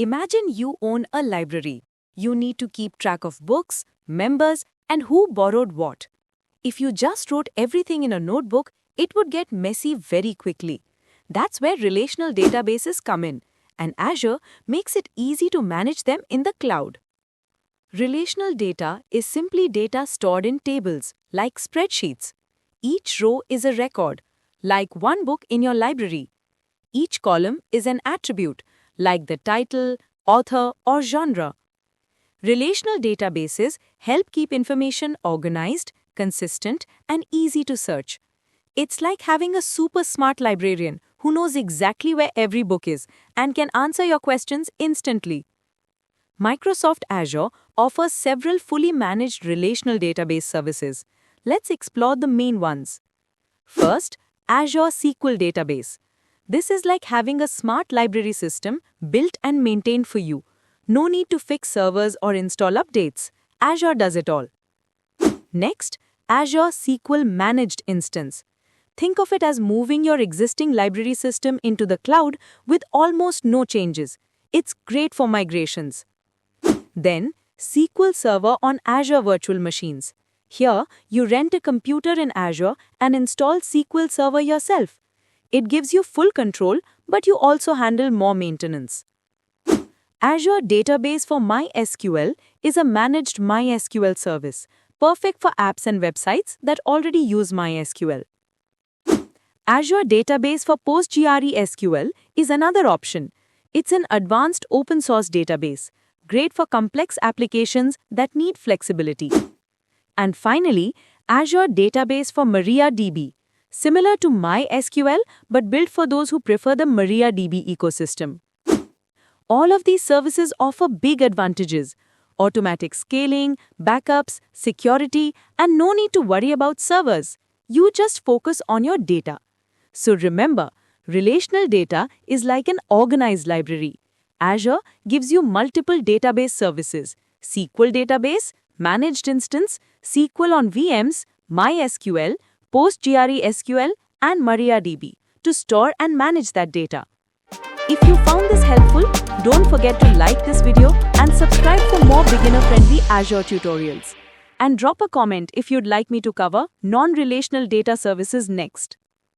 Imagine you own a library. You need to keep track of books, members, and who borrowed what. If you just wrote everything in a notebook, it would get messy very quickly. That's where relational databases come in, and Azure makes it easy to manage them in the cloud. Relational data is simply data stored in tables, like spreadsheets. Each row is a record, like one book in your library. Each column is an attribute, like the title, author, or genre. Relational databases help keep information organized, consistent, and easy to search. It's like having a super smart librarian who knows exactly where every book is and can answer your questions instantly. Microsoft Azure offers several fully managed relational database services. Let's explore the main ones. First, Azure SQL Database. This is like having a smart library system built and maintained for you. No need to fix servers or install updates. Azure does it all. Next, Azure SQL Managed Instance. Think of it as moving your existing library system into the cloud with almost no changes. It's great for migrations. Then, SQL Server on Azure Virtual Machines. Here, you rent a computer in Azure and install SQL Server yourself. It gives you full control, but you also handle more maintenance. Azure Database for MySQL is a managed MySQL service, perfect for apps and websites that already use MySQL. Azure Database for PostgreSQL is another option. It's an advanced open-source database, great for complex applications that need flexibility. And finally, Azure Database for MariaDB, similar to MySQL but built for those who prefer the MariaDB ecosystem. All of these services offer big advantages: automatic scaling, backups, security, and no need to worry about servers. You just focus on your data. So remember, relational data is like an organized library. Azure gives you multiple database services: SQL Database, Managed Instance, SQL on VMs, MySQL, PostgreSQL, and MariaDB to store and manage that data. If you found this helpful, don't forget to like this video and subscribe for more beginner-friendly Azure tutorials. And drop a comment if you'd like me to cover non-relational data services next.